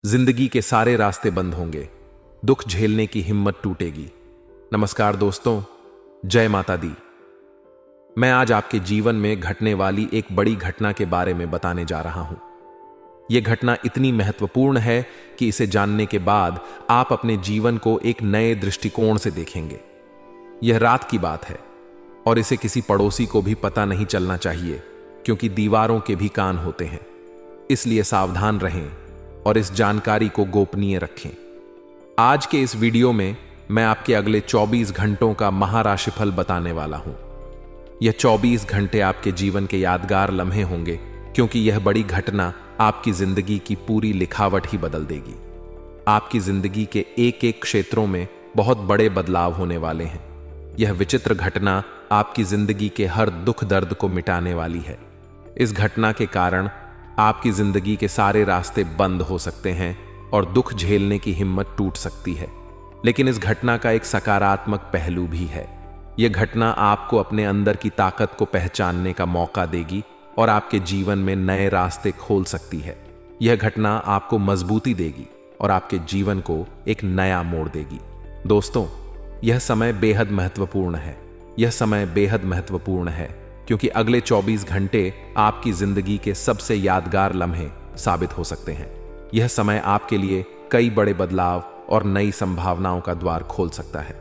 जिंदगी के सारे रास्ते बंद होंगे, दुख झेलने की हिम्मत टूटेगी। नमस्कार दोस्तों, जय माता दी। मैं आज आपके जीवन में घटने वाली एक बड़ी घटना के बारे में बताने जा रहा हूं। यह घटना इतनी महत्वपूर्ण है कि इसे जानने के बाद आप अपने जीवन को एक नए दृष्टिकोण से देखेंगे। यह रात की बात है और इसे किसी पड़ोसी को भी पता नहीं चलना चाहिए, क्योंकि दीवारों के भी कान होते हैं। इसलिए सावधान रहें और इस जानकारी को गोपनीय रखें। आज के इस वीडियो में मैं आपके अगले 24 घंटों का महाराशिफल बताने वाला हूं। यह 24 घंटे आपके जीवन के यादगार लम्हे होंगे, क्योंकि यह बड़ी घटना आपकी जिंदगी की पूरी लिखावट ही बदल देगी। आपकी जिंदगी के एक एक क्षेत्रों में बहुत बड़े बदलाव होने वाले हैं। यह विचित्र घटना आपकी जिंदगी के हर दुख दर्द को मिटाने वाली है। इस घटना के कारण आपकी जिंदगी के सारे रास्ते बंद हो सकते हैं और दुख झेलने की हिम्मत टूट सकती है। लेकिन इस घटना का एक सकारात्मक पहलू भी है। यह घटना आपको अपने अंदर की ताकत को पहचानने का मौका देगी और आपके जीवन में नए रास्ते खोल सकती है। यह घटना आपको मजबूती देगी और आपके जीवन को एक नया मोड़ देगी। दोस्तों, यह समय बेहद महत्वपूर्ण है। यह समय बेहद महत्वपूर्ण है क्योंकि अगले 24 घंटे आपकी जिंदगी के सबसे यादगार लम्हे साबित हो सकते हैं। यह समय आपके लिए कई बड़े बदलाव और नई संभावनाओं का द्वार खोल सकता है।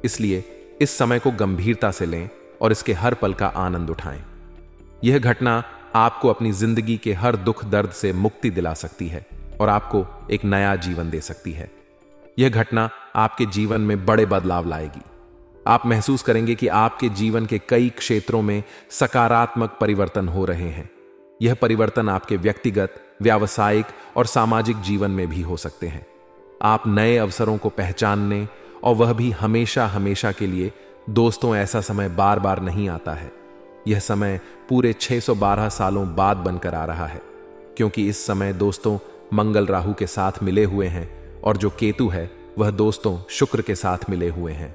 इसलिए इस समय को गंभीरता से लें और इसके हर पल का आनंद उठाएं। यह घटना आपको अपनी जिंदगी के हर दुख दर्द से मुक्ति दिला सकती है और आपको एक नया जीवन दे सकती है। यह घटना आपके जीवन में बड़े बदलाव लाएगी। आप महसूस करेंगे कि आपके जीवन के कई क्षेत्रों में सकारात्मक परिवर्तन हो रहे हैं। यह परिवर्तन आपके व्यक्तिगत, व्यावसायिक और सामाजिक जीवन में भी हो सकते हैं। आप नए अवसरों को पहचानने, और वह भी हमेशा हमेशा के लिए। दोस्तों, ऐसा समय बार बार नहीं आता है। यह समय पूरे 612 सालों बाद बनकर आ रहा है, क्योंकि इस समय दोस्तों मंगल राहु के साथ मिले हुए हैं और जो केतु है वह दोस्तों शुक्र के साथ मिले हुए हैं।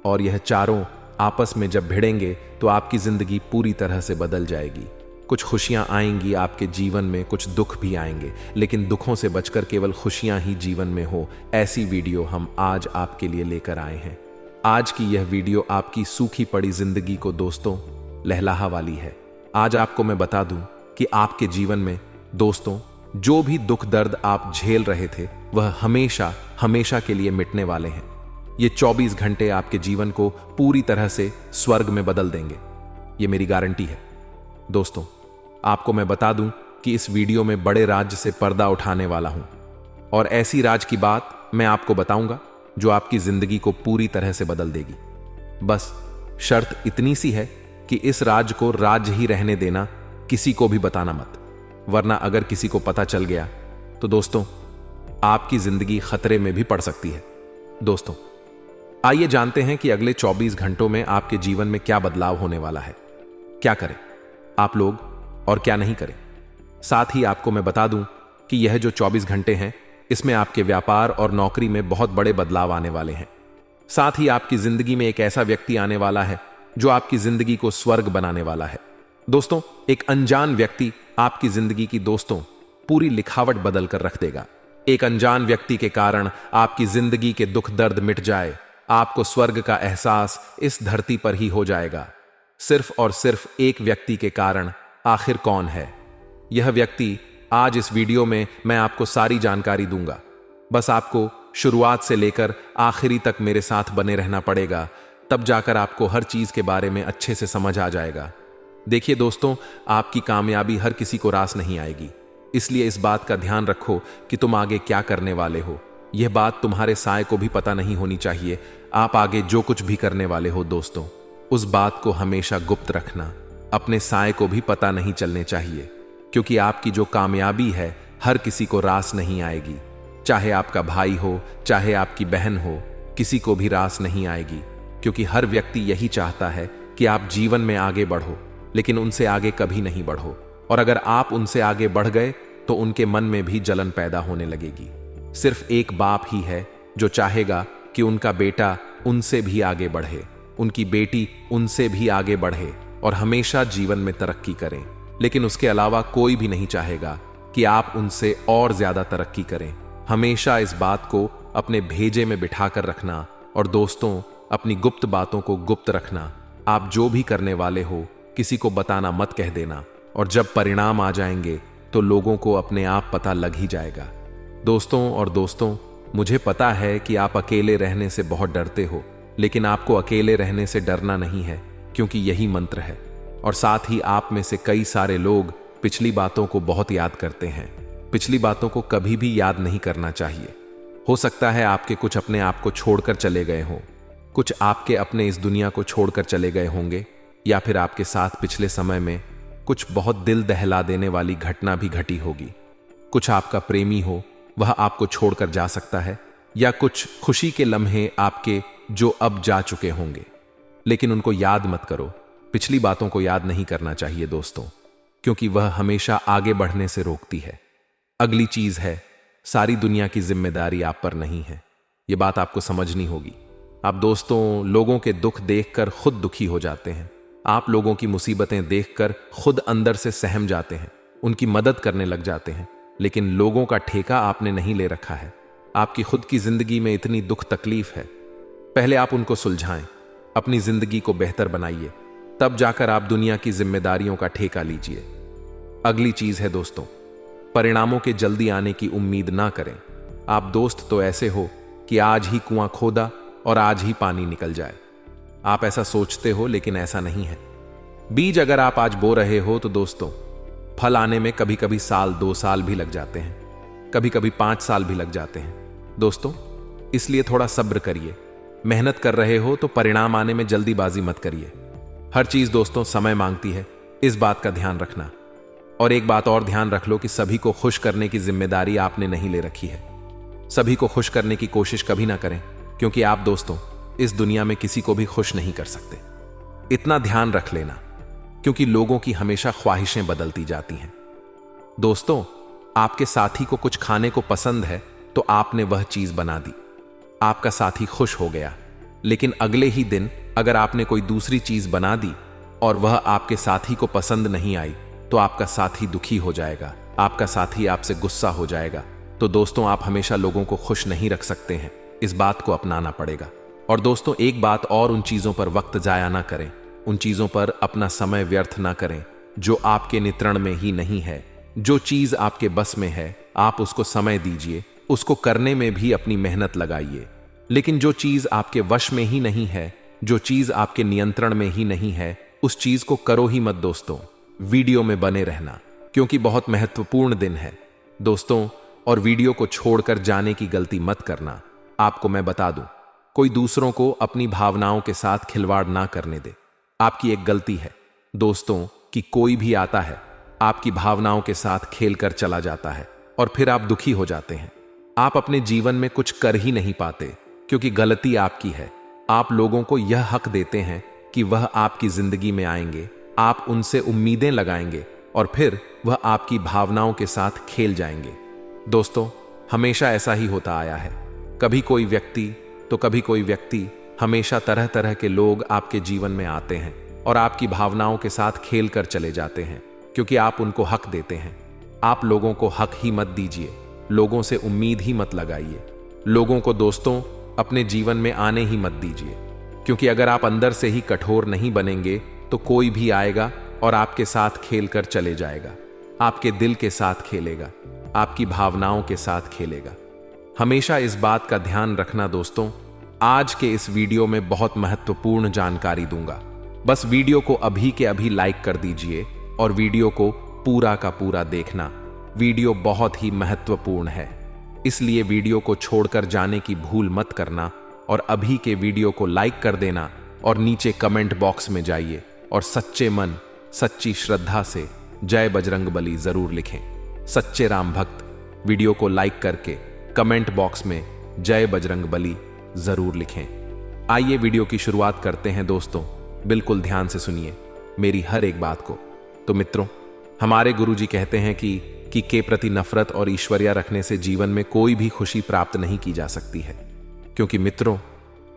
और यह चारों आपस में जब भिड़ेंगे तो आपकी जिंदगी पूरी तरह से बदल जाएगी। कुछ खुशियां आएंगी आपके जीवन में, कुछ दुख भी आएंगे, लेकिन दुखों से बचकर केवल खुशियां ही जीवन में हो, ऐसी वीडियो हम आज आपके लिए लेकर आए हैं। आज की यह वीडियो आपकी सूखी पड़ी जिंदगी को दोस्तों लहलाहा वाली है। आज आपको मैं बता दूं कि आपके जीवन में दोस्तों जो भी दुख दर्द आप झेल रहे थे वह हमेशा हमेशा के लिए मिटने वाले हैं। ये 24 घंटे आपके जीवन को पूरी तरह से स्वर्ग में बदल देंगे, ये मेरी गारंटी है। दोस्तों, आपको मैं बता दूं कि इस वीडियो में बड़े राज से पर्दा उठाने वाला हूं, और ऐसी राज की बात मैं आपको बताऊंगा जो आपकी जिंदगी को पूरी तरह से बदल देगी। बस शर्त इतनी सी है कि इस राज को राज ही रहने देना, किसी को भी बताना मत, वरना अगर किसी को पता चल गया तो दोस्तों आपकी जिंदगी खतरे में भी पड़ सकती है। दोस्तों, आइए जानते हैं कि अगले 24 घंटों में आपके जीवन में क्या बदलाव होने वाला है। क्या करें आप लोग और क्या नहीं करें। साथ ही आपको मैं बता दूं कि यह जो 24 घंटे हैं इसमें आपके व्यापार और नौकरी में बहुत बड़े बदलाव आने वाले हैं। साथ ही आपकी जिंदगी में एक ऐसा व्यक्ति आने वाला है जो आपकी जिंदगी को स्वर्ग बनाने वाला है। दोस्तों, एक अनजान व्यक्ति आपकी जिंदगी की दोस्तों पूरी लिखावट बदल कर रख देगा। एक अनजान व्यक्ति के कारण आपकी जिंदगी के दुख दर्द मिट जाए, आपको स्वर्ग का एहसास इस धरती पर ही हो जाएगा। सिर्फ और सिर्फ एक व्यक्ति के कारण। आखिर कौन है यह व्यक्ति? आज इस वीडियो में मैं आपको सारी जानकारी दूंगा। बस आपको शुरुआत से लेकर आखिरी तक मेरे साथ बने रहना पड़ेगा, तब जाकर आपको हर चीज के बारे में अच्छे से समझ आ जाएगा। देखिए दोस्तों, आपकी कामयाबी हर किसी को रास नहीं आएगी, इसलिए इस बात का ध्यान रखो कि तुम आगे क्या करने वाले हो। यह बात तुम्हारे साय को भी पता नहीं होनी चाहिए। आप आगे जो कुछ भी करने वाले हो दोस्तों, उस बात को हमेशा गुप्त रखना। अपने साय को भी पता नहीं चलने चाहिए, क्योंकि आपकी जो कामयाबी है हर किसी को रास नहीं आएगी। चाहे आपका भाई हो, चाहे आपकी बहन हो, किसी को भी रास नहीं आएगी, क्योंकि हर व्यक्ति यही चाहता है कि आप जीवन में आगे बढ़ो, लेकिन उनसे आगे कभी नहीं बढ़ो। और अगर आप उनसे आगे बढ़ गए तो उनके मन में भी जलन पैदा होने लगेगी। सिर्फ एक बाप ही है जो चाहेगा कि उनका बेटा उनसे भी आगे बढ़े, उनकी बेटी उनसे भी आगे बढ़े और हमेशा जीवन में तरक्की करें। लेकिन उसके अलावा कोई भी नहीं चाहेगा कि आप उनसे और ज्यादा तरक्की करें। हमेशा इस बात को अपने भेजे में बिठाकर रखना और दोस्तों, अपनी गुप्त बातों को गुप्त रखना। आप जो भी करने वाले हो किसी को बताना मत कह देना, और जब परिणाम आ जाएंगे तो लोगों को अपने आप पता लग ही जाएगा। दोस्तों, मुझे पता है कि आप अकेले रहने से बहुत डरते हो, लेकिन आपको अकेले रहने से डरना नहीं है, क्योंकि यही मंत्र है। और साथ ही आप में से कई सारे लोग पिछली बातों को बहुत याद करते हैं। पिछली बातों को कभी भी याद नहीं करना चाहिए। हो सकता है आपके कुछ अपने आप को छोड़कर चले गए हों, कुछ आपके अपने इस दुनिया को छोड़कर चले गए होंगे, या फिर आपके साथ पिछले समय में कुछ बहुत दिल दहला देने वाली घटना भी घटी होगी। कुछ आपका प्रेमी हो, वह आपको छोड़कर जा सकता है, या कुछ खुशी के लम्हे आपके जो अब जा चुके होंगे। लेकिन उनको याद मत करो, पिछली बातों को याद नहीं करना चाहिए दोस्तों, क्योंकि वह हमेशा आगे बढ़ने से रोकती है। अगली चीज है, सारी दुनिया की जिम्मेदारी आप पर नहीं है। यह बात आपको समझनी होगी। आप दोस्तों, लोगों के दुख देखकर खुद दुखी हो जाते हैं। आप लोगों की मुसीबतें देखकर खुद अंदर से सहम जाते हैं, उनकी मदद करने लग जाते हैं, लेकिन लोगों का ठेका आपने नहीं ले रखा है। आपकी खुद की जिंदगी में इतनी दुख तकलीफ है, पहले आप उनको सुलझाएं, अपनी जिंदगी को बेहतर बनाइए, तब जाकर आप दुनिया की जिम्मेदारियों का ठेका लीजिए। अगली चीज है दोस्तों, परिणामों के जल्दी आने की उम्मीद ना करें। आप दोस्त तो ऐसे हो कि आज ही कुआं खोदा और आज ही पानी निकल जाए। आप ऐसा सोचते हो, लेकिन ऐसा नहीं है। बीज अगर आप आज बो रहे हो तो दोस्तों, फल आने में कभी कभी साल 2 साल भी लग जाते हैं, कभी कभी 5 साल भी लग जाते हैं दोस्तों। इसलिए थोड़ा सब्र करिए। मेहनत कर रहे हो तो परिणाम आने में जल्दीबाजी मत करिए। हर चीज दोस्तों समय मांगती है, इस बात का ध्यान रखना। और एक बात और ध्यान रख लो कि सभी को खुश करने की जिम्मेदारी आपने नहीं ले रखी है। सभी को खुश करने की कोशिश कभी ना करें, क्योंकि आप दोस्तों इस दुनिया में किसी को भी खुश नहीं कर सकते। इतना ध्यान रख लेना, क्योंकि लोगों की हमेशा ख्वाहिशें बदलती जाती हैं। दोस्तों, आपके साथी को कुछ खाने को पसंद है तो आपने वह चीज बना दी, आपका साथी खुश हो गया। लेकिन अगले ही दिन अगर आपने कोई दूसरी चीज बना दी और वह आपके साथी को पसंद नहीं आई, तो आपका साथी दुखी हो जाएगा, आपका साथी आपसे गुस्सा हो जाएगा। तो दोस्तों, आप हमेशा लोगों को खुश नहीं रख सकते हैं, इस बात को अपनाना पड़ेगा। और दोस्तों, एक बात और, उन चीजों पर वक्त जाया ना करें, उन चीजों पर अपना समय व्यर्थ ना करें जो आपके नियंत्रण में ही नहीं है। जो चीज आपके बस में है, आप उसको समय दीजिए, उसको करने में भी अपनी मेहनत लगाइए। लेकिन जो चीज आपके वश में ही नहीं है, जो चीज आपके नियंत्रण में ही नहीं है, उस चीज को करो ही मत दोस्तों। वीडियो में बने रहना, क्योंकि बहुत महत्वपूर्ण दिन है दोस्तों। और वीडियो को छोड़कर जाने की गलती मत करना। आपको मैं बता दूं, कोई दूसरों को अपनी भावनाओं के साथ खिलवाड़ ना करने दे। आपकी एक गलती है दोस्तों कि कोई भी आता है, आपकी भावनाओं के साथ खेल कर चला जाता है, और फिर आप दुखी हो जाते हैं। आप अपने जीवन में कुछ कर ही नहीं पाते, क्योंकि गलती आपकी है। आप लोगों को यह हक देते हैं कि वह आपकी जिंदगी में आएंगे, आप उनसे उम्मीदें लगाएंगे, और फिर वह आपकी भावनाओं के साथ खेल जाएंगे। दोस्तों, हमेशा ऐसा ही होता आया है। कभी कोई व्यक्ति तो कभी कोई व्यक्ति, हमेशा तरह तरह के लोग आपके जीवन में आते हैं और आपकी भावनाओं के साथ खेल कर चले जाते हैं, क्योंकि आप उनको हक देते हैं। आप लोगों को हक ही मत दीजिए, लोगों से उम्मीद ही मत लगाइए। लोगों को दोस्तों अपने जीवन में आने ही मत दीजिए, क्योंकि अगर आप अंदर से ही कठोर नहीं बनेंगे तो कोई भी आएगा और आपके साथ खेल कर चले जाएगा, आपके दिल के साथ खेलेगा, आपकी भावनाओं के साथ खेलेगा। हमेशा इस बात का ध्यान रखना दोस्तों। आज के इस वीडियो में बहुत महत्वपूर्ण जानकारी दूंगा, बस वीडियो को अभी के अभी लाइक कर दीजिए और वीडियो को पूरा का पूरा देखना। वीडियो बहुत ही महत्वपूर्ण है, इसलिए वीडियो को छोड़कर जाने की भूल मत करना, और अभी के वीडियो को लाइक कर देना और नीचे कमेंट बॉक्स में जाइए और सच्चे मन सच्ची श्रद्धा से जय बजरंगबली जरूर लिखें। सच्चे राम भक्त वीडियो को लाइक करके कमेंट बॉक्स में जय बजरंगबली जरूर लिखें। आइए वीडियो की शुरुआत करते हैं दोस्तों। बिल्कुल ध्यान से सुनिए मेरी हर एक बात को। तो मित्रों, हमारे गुरुजी कहते हैं कि के प्रति नफरत और ईश्वरिया रखने से जीवन में कोई भी खुशी प्राप्त नहीं की जा सकती है, क्योंकि मित्रों,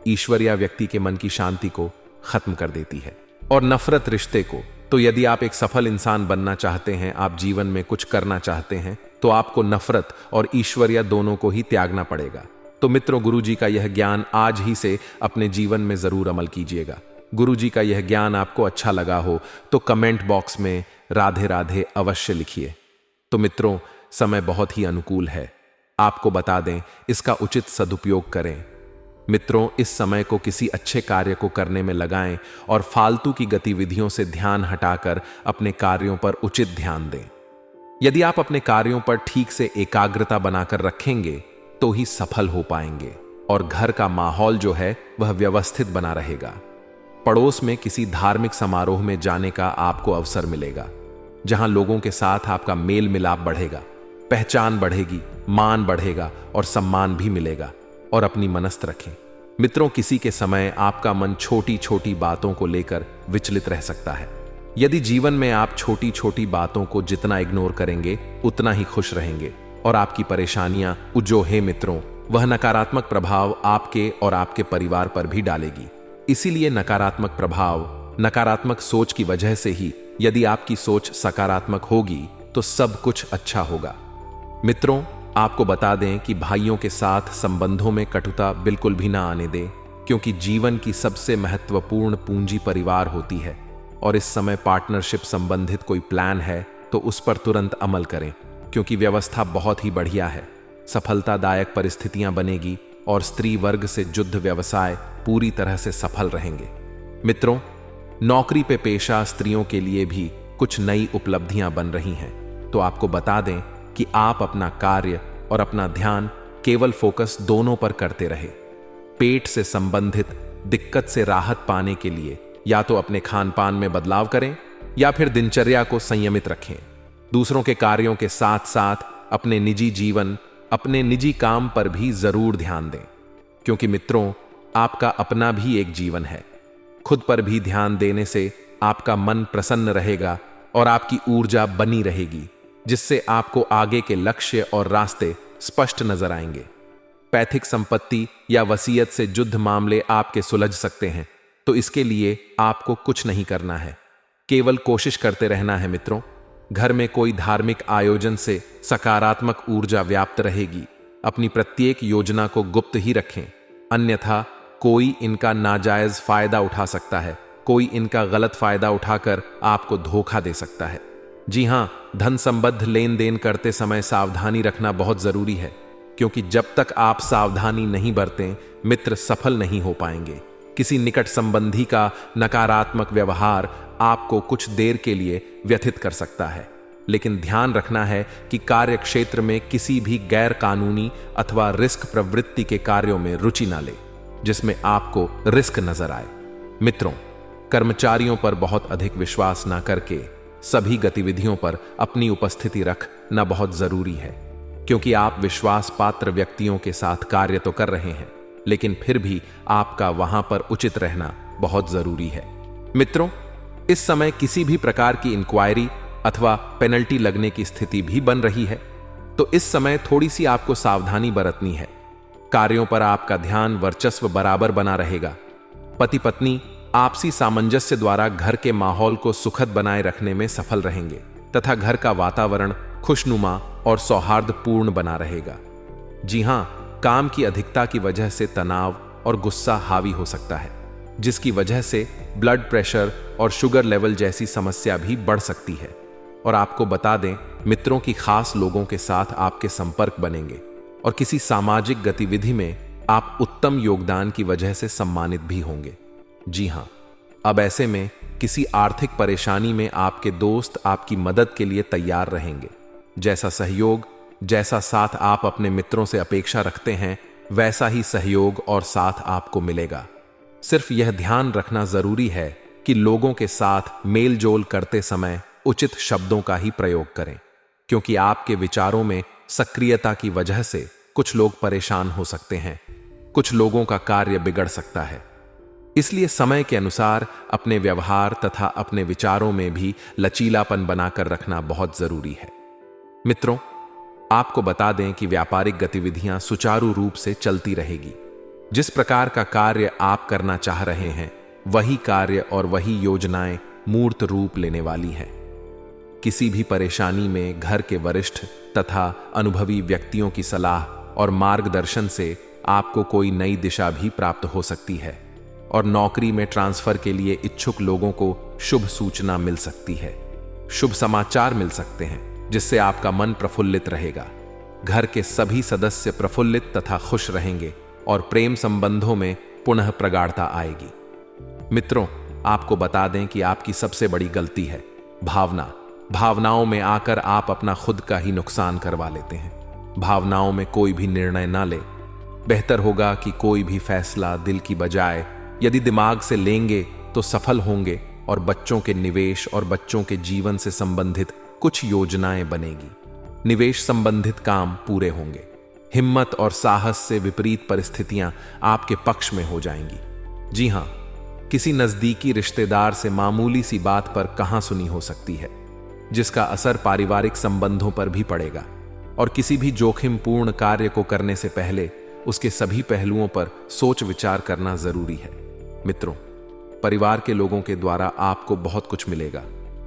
ईश्वरिया व्यक्ति के मन की शांति को खत्म कर देती है और नफरत रिश्ते को। तो यदि आप एक सफल इंसान बनना चाहते हैं, आप जीवन में कुछ करना चाहते हैं, तो आपको नफरत और ईश्वरीय दोनों को ही त्यागना पड़ेगा। तो मित्रों, गुरु जी का यह ज्ञान आज ही से अपने जीवन में जरूर अमल कीजिएगा। गुरु जी का यह ज्ञान आपको अच्छा लगा हो तो कमेंट बॉक्स में राधे राधे अवश्य लिखिए। तो मित्रों, समय बहुत ही अनुकूल है, आपको बता दें, इसका उचित सदुपयोग करें। मित्रों, इस समय को किसी अच्छे कार्य को करने में लगाएं और फालतू की गतिविधियों से ध्यान हटाकर अपने कार्यों पर उचित ध्यान दें। यदि आप अपने कार्यों पर ठीक से एकाग्रता बनाकर रखेंगे तो ही सफल हो पाएंगे और घर का माहौल जो है वह व्यवस्थित बना रहेगा। पड़ोस में किसी धार्मिक समारोह में जाने का आपको अवसर मिलेगा, जहां लोगों के साथ आपका मेल मिलाप बढ़ेगा, पहचान बढ़ेगी, मान बढ़ेगा और सम्मान भी मिलेगा। और अपनी मनस्थ रखें। मित्रों, किसी के समय आपका मन छोटी छोटी बातों को लेकर विचलित रह सकता है। यदि जीवन में आप छोटी छोटी बातों को जितना इग्नोर करेंगे उतना ही खुश रहेंगे और आपकी परेशानियां जो है मित्रों, वह नकारात्मक प्रभाव आपके और आपके परिवार पर भी डालेगी। इसीलिए नकारात्मक प्रभाव, नकारात्मक सोच की वजह से ही यदि आपकी सोच सकारात्मक होगी तो सब कुछ अच्छा होगा। मित्रों, आपको बता दें कि भाइयों के साथ संबंधों में कटुता बिल्कुल भी ना आने दें, क्योंकि जीवन की सबसे महत्वपूर्ण पूंजी परिवार होती है। और इस समय पार्टनरशिप संबंधित कोई प्लान है तो उस पर तुरंत अमल करें, क्योंकि व्यवस्था बहुत ही बढ़िया है। सफलतादायक परिस्थितियां बनेगी और स्त्री वर्ग से युद्ध व्यवसाय पूरी तरह से सफल रहेंगे। मित्रों, नौकरी पे पेशा स्त्रियों के लिए भी कुछ नई उपलब्धियां बन रही हैं। तो आपको बता दें कि आप अपना कार्य और अपना ध्यान केवल फोकस दोनों पर करते रहे। पेट से संबंधित दिक्कत से राहत पाने के लिए या तो अपने खान पान में बदलाव करें या फिर दिनचर्या को संयमित रखें। दूसरों के कार्यों के साथ साथ अपने निजी जीवन, अपने निजी काम पर भी जरूर ध्यान दें, क्योंकि मित्रों, आपका अपना भी एक जीवन है। खुद पर भी ध्यान देने से आपका मन प्रसन्न रहेगा और आपकी ऊर्जा बनी रहेगी, जिससे आपको आगे के लक्ष्य और रास्ते स्पष्ट नजर आएंगे। पैतृक संपत्ति या वसीयत से युद्ध मामले आपके सुलझ सकते हैं, तो इसके लिए आपको कुछ नहीं करना है, केवल कोशिश करते रहना है। मित्रों, घर में कोई धार्मिक आयोजन से सकारात्मक ऊर्जा व्याप्त रहेगी। अपनी प्रत्येक योजना को गुप्त ही रखें, अन्यथा कोई इनका नाजायज फायदा उठा सकता है। कोई इनका गलत फायदा उठाकर आपको धोखा दे सकता है। जी हां, धन संबद्ध लेन देन करते समय सावधानी रखना बहुत जरूरी है, क्योंकि जब तक आप सावधानी नहीं बरतें, मित्र सफल नहीं हो पाएंगे। किसी निकट संबंधी का नकारात्मक व्यवहार आपको कुछ देर के लिए व्यथित कर सकता है, लेकिन ध्यान रखना है कि कार्य क्षेत्र में किसी भी गैर कानूनी अथवा रिस्क प्रवृत्ति के कार्यों में रुचि न ले जिसमें आपको रिस्क नजर आए। मित्रों, कर्मचारियों पर बहुत अधिक विश्वास न करके सभी गतिविधियों पर अपनी उपस्थिति रखना बहुत जरूरी है, क्योंकि आप विश्वास पात्र व्यक्तियों के साथ कार्य तो कर रहे हैं, लेकिन फिर भी आपका वहां पर उचित रहना बहुत जरूरी है। मित्रों, इस समय किसी भी प्रकार की इंक्वायरी अथवा पेनल्टी लगने की स्थिति भी बन रही है, तो इस समय थोड़ी सी आपको सावधानी बरतनी है। कार्यों पर आपका ध्यान वर्चस्व बराबर बना रहेगा। पति पत्नी आपसी सामंजस्य द्वारा घर के माहौल को सुखद बनाए रखने में सफल रहेंगे तथा घर का वातावरण खुशनुमा और सौहार्दपूर्ण बना रहेगा। जी हां, काम की अधिकता की वजह से तनाव और गुस्सा हावी हो सकता है, जिसकी वजह से ब्लड प्रेशर और शुगर लेवल जैसी समस्या भी बढ़ सकती है। और आपको बता दें, मित्रों की खास लोगों के साथ आपके संपर्क बनेंगे और किसी सामाजिक गतिविधि में आप उत्तम योगदान की वजह से सम्मानित भी होंगे। जी हां, अब ऐसे में किसी आर्थिक परेशानी में आपके दोस्त आपकी मदद के लिए तैयार रहेंगे। जैसा सहयोग, जैसा साथ आप अपने मित्रों से अपेक्षा रखते हैं, वैसा ही सहयोग और साथ आपको मिलेगा। सिर्फ यह ध्यान रखना जरूरी है कि लोगों के साथ मेल जोल करते समय उचित शब्दों का ही प्रयोग करें, क्योंकि आपके विचारों में सक्रियता की वजह से कुछ लोग परेशान हो सकते हैं, कुछ लोगों का कार्य बिगड़ सकता है। इसलिए समय के अनुसार अपने व्यवहार तथा अपने विचारों में भी लचीलापन बनाकर रखना बहुत जरूरी है। मित्रों, आपको बता दें कि व्यापारिक गतिविधियां सुचारू रूप से चलती रहेगी। जिस प्रकार का कार्य आप करना चाह रहे हैं, वही कार्य और वही योजनाएं मूर्त रूप लेने वाली हैं। किसी भी परेशानी में घर के वरिष्ठ तथा अनुभवी व्यक्तियों की सलाह और मार्गदर्शन से आपको कोई नई दिशा भी प्राप्त हो सकती है और नौकरी में ट्रांसफर के लिए इच्छुक लोगों को शुभ सूचना मिल सकती है। शुभ समाचार मिल सकते हैं जिससे आपका मन प्रफुल्लित रहेगा। घर के सभी सदस्य प्रफुल्लित तथा खुश रहेंगे और प्रेम संबंधों में पुनः प्रगाढ़ता आएगी। मित्रों, आपको बता दें कि आपकी सबसे बड़ी गलती है भावनाओं में आकर आप अपना खुद का ही नुकसान करवा लेते हैं। भावनाओं में कोई भी निर्णय ना ले। बेहतर होगा कि कोई भी फैसला दिल की बजाय यदि दिमाग से लेंगे तो सफल होंगे और बच्चों के निवेश और बच्चों के जीवन से संबंधित कुछ योजनाएं बनेगी। निवेश संबंधित काम पूरे होंगे। हिम्मत और साहस से विपरीत परिस्थितियां आपके पक्ष में हो जाएंगी। जी हां, किसी नजदीकी रिश्तेदार से मामूली सी बात पर कहां सुनी हो सकती है, जिसका असर पारिवारिक संबंधों पर भी पड़ेगा। और किसी भी जोखिमपूर्ण कार्य को करने से पहले उसके सभी पहलुओं पर सोच विचार करना जरूरी है। मित्रों, परिवार के लोगों के द्वारा आपको बहुत कुछ मिलेगा,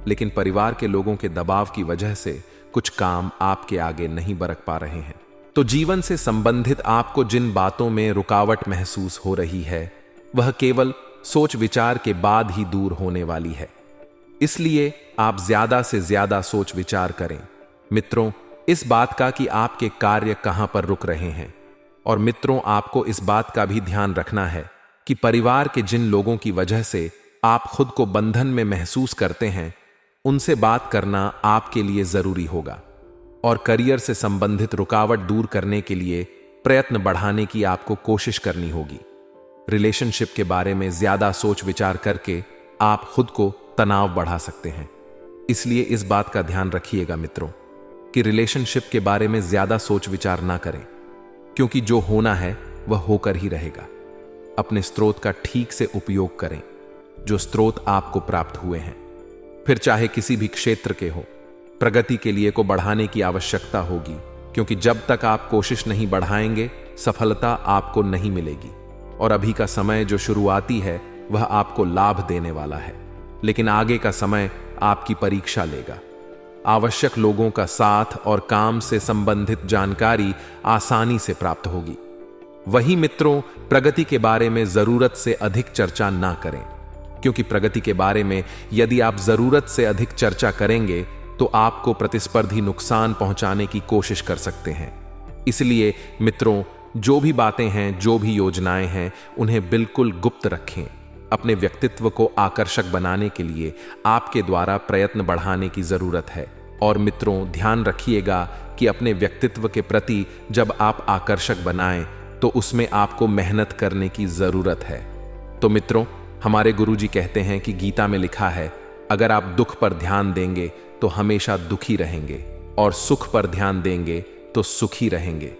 लेकिन परिवार के लोगों के दबाव की वजह से कुछ काम आपके आगे नहीं बरक पा रहे हैं। तो जीवन से संबंधित आपको जिन बातों में रुकावट महसूस हो रही है, वह केवल सोच विचार के बाद ही दूर होने वाली है। इसलिए आप ज्यादा से ज्यादा सोच विचार करें मित्रों, इस बात का कि आपके कार्य कहां पर रुक रहे हैं। और मित्रों, आपको इस बात का भी ध्यान रखना है कि परिवार के जिन लोगों की वजह से आप खुद को बंधन में महसूस करते हैं, उनसे बात करना आपके लिए जरूरी होगा। और करियर से संबंधित रुकावट दूर करने के लिए प्रयत्न बढ़ाने की आपको कोशिश करनी होगी। रिलेशनशिप के बारे में ज्यादा सोच विचार करके आप खुद को तनाव बढ़ा सकते हैं। इसलिए इस बात का ध्यान रखिएगा मित्रों कि रिलेशनशिप के बारे में ज्यादा सोच विचार ना करें, क्योंकि जो होना है वह होकर ही रहेगा। अपने स्रोत का ठीक से उपयोग करें, जो स्रोत आपको प्राप्त हुए हैं, फिर चाहे किसी भी क्षेत्र के हो। प्रगति के लिए को बढ़ाने की आवश्यकता होगी, क्योंकि जब तक आप कोशिश नहीं बढ़ाएंगे सफलता आपको नहीं मिलेगी। और अभी का समय जो शुरुआती है वह आपको लाभ देने वाला है, लेकिन आगे का समय आपकी परीक्षा लेगा। आवश्यक लोगों का साथ और काम से संबंधित जानकारी आसानी से प्राप्त होगी। वही मित्रों, प्रगति के बारे में जरूरत से अधिक चर्चा ना करें, क्योंकि प्रगति के बारे में यदि आप जरूरत से अधिक चर्चा करेंगे तो आपको प्रतिस्पर्धी नुकसान पहुंचाने की कोशिश कर सकते हैं। इसलिए मित्रों, जो भी बातें हैं, जो भी योजनाएं हैं, उन्हें बिल्कुल गुप्त रखें। अपने व्यक्तित्व को आकर्षक बनाने के लिए आपके द्वारा प्रयत्न बढ़ाने की जरूरत है। और मित्रों, ध्यान रखिएगा कि अपने व्यक्तित्व के प्रति जब आप आकर्षक बनाएं तो उसमें आपको मेहनत करने की जरूरत है। तो मित्रों, हमारे गुरुजी कहते हैं कि गीता में लिखा है, अगर आप दुख पर ध्यान देंगे तो हमेशा दुखी रहेंगे और सुख पर ध्यान देंगे तो सुखी रहेंगे।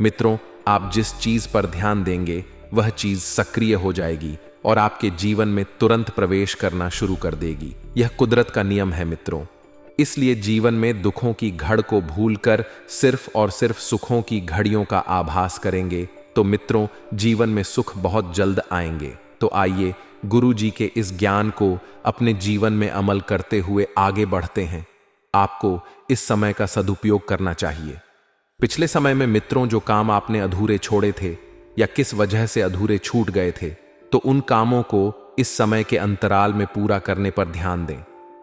मित्रों, आप जिस चीज पर ध्यान देंगे वह चीज सक्रिय हो जाएगी और आपके जीवन में तुरंत प्रवेश करना शुरू कर देगी। यह कुदरत का नियम है मित्रों। इसलिए जीवन में दुखों की घड़ को भूलकर सिर्फ और सिर्फ सुखों की घड़ियों का आभास करेंगे तो मित्रों, जीवन में सुख बहुत जल्द आएंगे। तो आइए गुरु जी के इस ज्ञान को अपने जीवन में अमल करते हुए आगे बढ़ते हैं। आपको इस समय का सदुपयोग करना चाहिए। पिछले समय में मित्रों, जो काम आपने अधूरे छोड़े थे या किस वजह से अधूरे छूट गए थे, तो उन कामों को इस समय के अंतराल में पूरा करने पर ध्यान दें।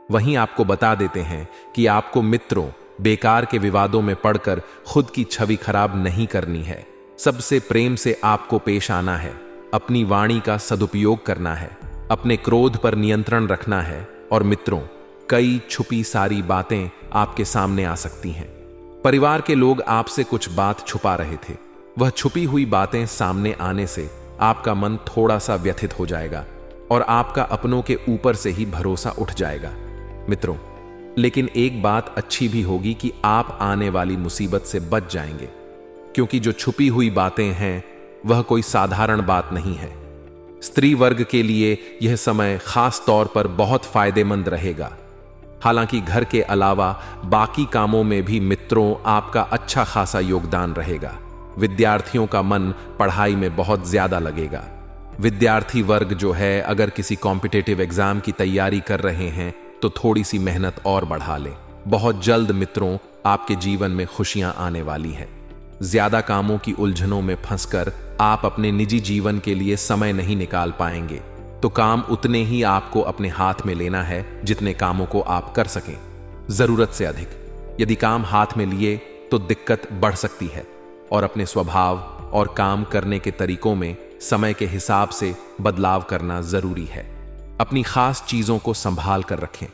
वहीं आपको बता देते हैं कि आपको मित्रों बेकार के विवादों में पड़कर खुद की छवि खराब नहीं करनी है। सबसे प्रेम से आपको पेश आना है, अपनी वाणी का सदुपयोग करना है, अपने क्रोध पर नियंत्रण रखना है। और मित्रों, कई छुपी सारी बातें आपके सामने आ सकती हैं। परिवार के लोग आपसे कुछ बात छुपा रहे थे, वह छुपी हुई बातें सामने आने से आपका मन थोड़ा सा व्यथित हो जाएगा और आपका अपनों के ऊपर से ही भरोसा उठ जाएगा मित्रों। लेकिन एक बात अच्छी भी होगी कि आप आने वाली मुसीबत से बच जाएंगे, क्योंकि जो छुपी हुई बातें हैं वह कोई साधारण बात नहीं है। स्त्री वर्ग के लिए यह समय खास तौर पर बहुत फायदेमंद रहेगा। हालांकि घर के अलावा बाकी कामों में भी मित्रों आपका अच्छा खासा योगदान रहेगा। विद्यार्थियों का मन पढ़ाई में बहुत ज्यादा लगेगा। विद्यार्थी वर्ग जो है, अगर किसी कॉम्पिटिटिव एग्जाम की तैयारी कर रहे हैं तो थोड़ी सी मेहनत और बढ़ा लें। बहुत जल्द मित्रों आपके जीवन में खुशियां आने वाली हैं। ज्यादा कामों की उलझनों में फंसकर आप अपने निजी जीवन के लिए समय नहीं निकाल पाएंगे, तो काम उतने ही आपको अपने हाथ में लेना है जितने कामों को आप कर सकें, जरूरत से अधिक। यदि काम हाथ में लिए तो दिक्कत बढ़ सकती है और अपने स्वभाव और काम करने के तरीकों में समय के हिसाब से बदलाव करना जरूरी है। अपनी खास चीजों को संभाल कर रखें,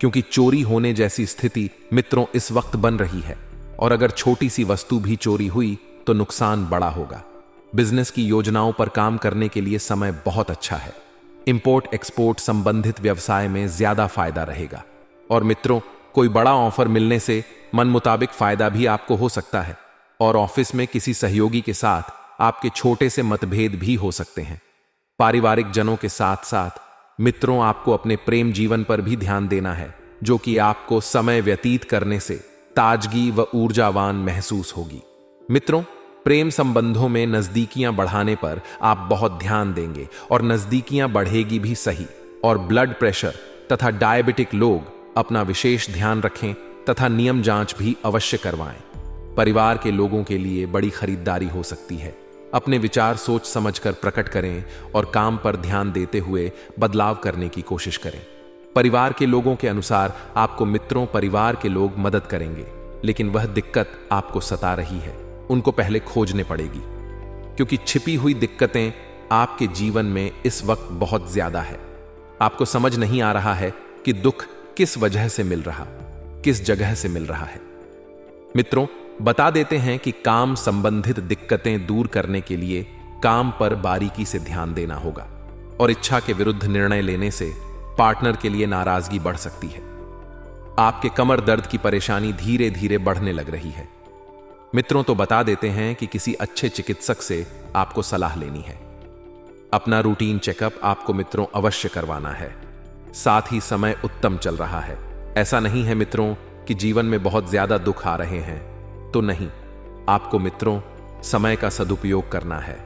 क्योंकि चोरी होने जैसी स्थिति मित्रों इस वक्त बन रही है, और अगर छोटी सी वस्तु भी चोरी हुई तो नुकसान बड़ा होगा। बिजनेस की योजनाओं पर काम करने के लिए समय बहुत अच्छा है। इंपोर्ट एक्सपोर्ट संबंधित व्यवसाय में ज्यादा फायदा रहेगा। और मित्रों, कोई बड़ा ऑफर मिलने से मन मुताबिक फायदा भी आपको हो सकता है, और ऑफिस में किसी सहयोगी के साथ आपके छोटे से मतभेद भी हो सकते हैं। पारिवारिक जनों के साथ साथ मित्रों आपको अपने प्रेम जीवन पर भी ध्यान देना है, जो कि आपको समय व्यतीत करने से ताजगी व ऊर्जावान महसूस होगी। मित्रों, प्रेम संबंधों में नजदीकियां बढ़ाने पर आप बहुत ध्यान देंगे, और नजदीकियां बढ़ेगी भी सही। और ब्लड प्रेशर तथा डायबिटिक लोग अपना विशेष ध्यान रखें तथा नियम जांच भी अवश्य करवाएं। परिवार के लोगों के लिए बड़ी खरीदारी हो सकती है। अपने विचार सोच समझकर प्रकट करें और काम पर ध्यान देते हुए बदलाव करने की कोशिश करें। परिवार के लोगों के अनुसार आपको मित्रों परिवार के लोग मदद करेंगे, लेकिन वह दिक्कत आपको सता रही है, उनको पहले खोजने पड़ेगी, क्योंकि छिपी हुई दिक्कतें आपके जीवन में इस वक्त बहुत ज्यादा है। आपको समझ नहीं आ रहा है कि दुख किस वजह से मिल रहा, किस जगह से मिल रहा है। मित्रों, बता देते हैं कि काम संबंधित दिक्कतें दूर करने के लिए काम पर बारीकी से ध्यान देना होगा, और इच्छा के विरुद्ध निर्णय लेने से पार्टनर के लिए नाराजगी बढ़ सकती है। आपके कमर दर्द की परेशानी धीरे धीरे बढ़ने लग रही है। मित्रों, तो बता देते हैं कि किसी अच्छे चिकित्सक से आपको सलाह लेनी है। अपना रूटीन चेकअप आपको मित्रों अवश्य करवाना है। साथ ही समय उत्तम चल रहा है। ऐसा नहीं है मित्रों कि जीवन में बहुत ज्यादा दुख आ रहे हैं, तो नहीं, आपको मित्रों समय का सदुपयोग करना है।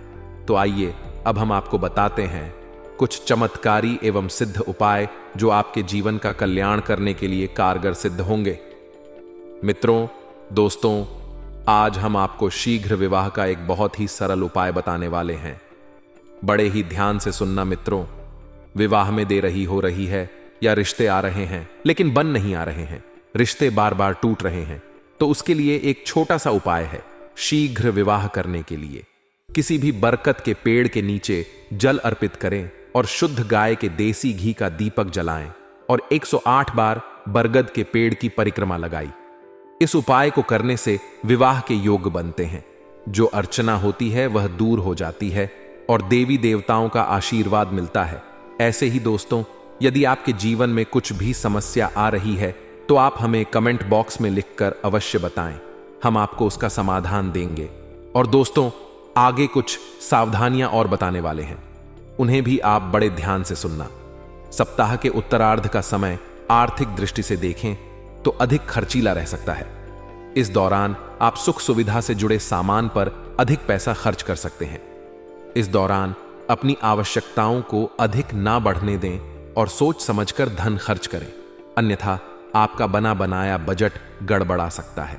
तो आइए अब हम आपको बताते हैं कुछ चमत्कारी एवं सिद्ध उपाय जो आपके जीवन का कल्याण करने के लिए कारगर सिद्ध होंगे। मित्रों, दोस्तों, आज हम आपको शीघ्र विवाह का एक बहुत ही सरल उपाय बताने वाले हैं। बड़े ही ध्यान से सुनना मित्रों। विवाह में देरी हो रही है या रिश्ते आ रहे हैं लेकिन बन नहीं आ रहे हैं, रिश्ते बार बार टूट रहे हैं, तो उसके लिए एक छोटा सा उपाय है। शीघ्र विवाह करने के लिए किसी भी बरकत के पेड़ के नीचे जल अर्पित करें और शुद्ध गाय के देसी घी का दीपक जलाएं और 108 बार बरगद के पेड़ की परिक्रमा लगाई। इस उपाय को करने से विवाह के योग बनते हैं। जो अर्चना होती है वह दूर हो जाती है और देवी देवताओं का आशीर्वाद मिलता है। ऐसे ही दोस्तों, यदि आपके जीवन में कुछ भी समस्या आ रही है तो आप हमें कमेंट बॉक्स में लिखकर अवश्य बताएं, हम आपको उसका समाधान देंगे। और दोस्तों, आगे कुछ सावधानियां और बताने वाले हैं, उन्हें भी आप बड़े ध्यान से सुनना। सप्ताह के उत्तरार्ध का समय आर्थिक दृष्टि से देखें तो अधिक खर्चीला रह सकता है। इस दौरान आप सुख सुविधा से जुड़े सामान पर अधिक पैसा खर्च कर सकते हैं। इस दौरान अपनी आवश्यकताओं को अधिक ना बढ़ने दें और सोच समझकर धन खर्च करें, अन्यथा आपका बना बनाया बजट गड़बड़ा सकता है।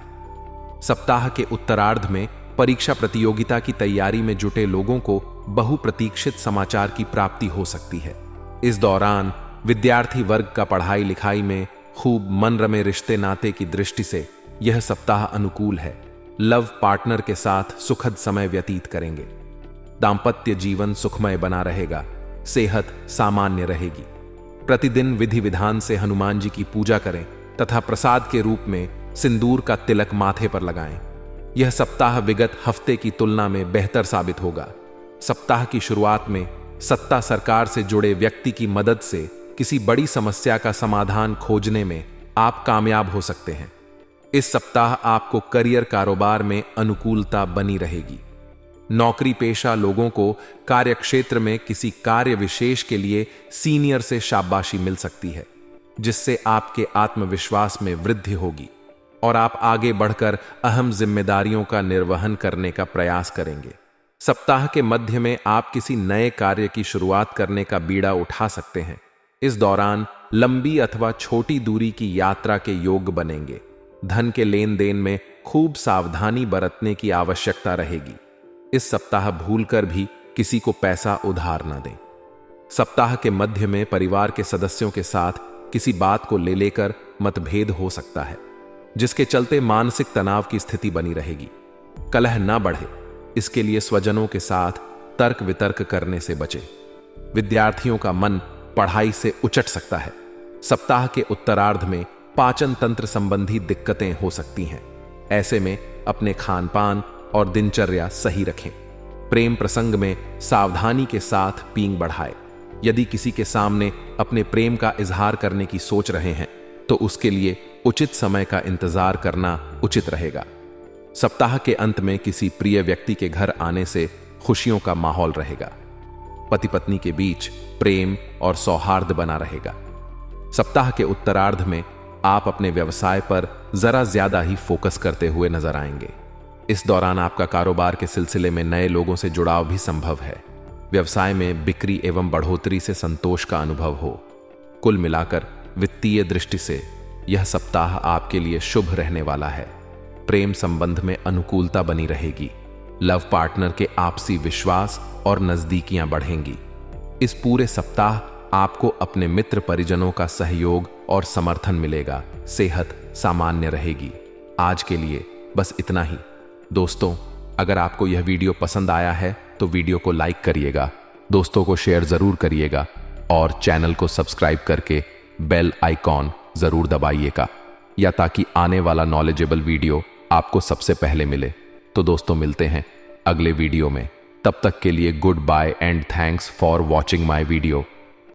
सप्ताह के उत्तरार्ध में परीक्षा प्रतियोगिता की तैयारी में जुटे लोगों को बहुप्रतीक्षित समाचार की प्राप्ति हो सकती है। इस दौरान विद्यार्थी वर्ग का पढ़ाई लिखाई में खूब मन रमे रिश्ते नाते की दृष्टि से यह सप्ताह अनुकूल है। लव पार्टनर के साथ सुखद समय व्यतीत करेंगे। दांपत्य जीवन सुखमय बना रहेगा। सेहत सामान्य रहेगी। प्रतिदिन विधि विधान से हनुमान जी की पूजा करें तथा प्रसाद के रूप में सिंदूर का तिलक माथे पर लगाएं। यह सप्ताह विगत हफ्ते की तुलना में बेहतर साबित होगा। सप्ताह की शुरुआत में सत्ता सरकार से जुड़े व्यक्ति की मदद से किसी बड़ी समस्या का समाधान खोजने में आप कामयाब हो सकते हैं। इस सप्ताह आपको करियर कारोबार में अनुकूलता बनी रहेगी। नौकरी पेशा लोगों को कार्यक्षेत्र में किसी कार्य विशेष के लिए सीनियर से शाबाशी मिल सकती है, जिससे आपके आत्मविश्वास में वृद्धि होगी और आप आगे बढ़कर अहम जिम्मेदारियों का निर्वहन करने का प्रयास करेंगे। सप्ताह के मध्य में आप किसी नए कार्य की शुरुआत करने का बीड़ा उठा सकते हैं। इस दौरान लंबी अथवा छोटी दूरी की यात्रा के योग्य बनेंगे। धन के लेन देन में खूब सावधानी बरतने की आवश्यकता रहेगी। इस सप्ताह भूलकर भी किसी को पैसा उधार न दें। सप्ताह के मध्य में परिवार के सदस्यों के साथ किसी बात को लेकर मतभेद हो सकता है, जिसके चलते मानसिक तनाव की स्थिति बनी रहेगी। कलह न बढ़े, इसके लिए स्वजनों के साथ तर्क वितर्क करने से बचें। विद्यार्थियों का मन पढ़ाई से उचट सकता है। सप्ताह के उत्तरार्ध में पाचन तंत्र संबंधी दिक्कतें हो सकती हैं। ऐसे में अपने खान पान और दिनचर्या सही रखें। प्रेम प्रसंग में सावधानी के साथ पींग बढ़ाएं। यदि किसी के सामने अपने प्रेम का इजहार करने की सोच रहे हैं तो उसके लिए उचित समय का इंतजार करना उचित रहेगा। सप्ताह के अंत में किसी प्रिय व्यक्ति के घर आने से खुशियों का माहौल रहेगा। पति पत्नी के बीच प्रेम और सौहार्द बना रहेगा। सप्ताह के उत्तरार्ध में आप अपने व्यवसाय पर जरा ज्यादा ही फोकस करते हुए नजर आएंगे। इस दौरान आपका कारोबार के सिलसिले में नए लोगों से जुड़ाव भी संभव है। व्यवसाय में बिक्री एवं बढ़ोतरी से संतोष का अनुभव हो। कुल मिलाकर वित्तीय दृष्टि से यह सप्ताह आपके लिए शुभ रहने वाला है। प्रेम संबंध में अनुकूलता बनी रहेगी। लव पार्टनर के आपसी विश्वास और नजदीकियां बढ़ेंगी। इस पूरे सप्ताह आपको अपने मित्र परिजनों का सहयोग और समर्थन मिलेगा। सेहत सामान्य रहेगी। आज के लिए बस इतना ही। दोस्तों, अगर आपको यह वीडियो पसंद आया है तो वीडियो को लाइक करिएगा, दोस्तों को शेयर जरूर करिएगा और चैनल को सब्सक्राइब करके बेल आइकॉन जरूर दबाइएगा, या ताकि आने वाला नॉलेजेबल वीडियो आपको सबसे पहले मिले। तो दोस्तों, मिलते हैं अगले वीडियो में। तब तक के लिए good bye and thanks for watching my video.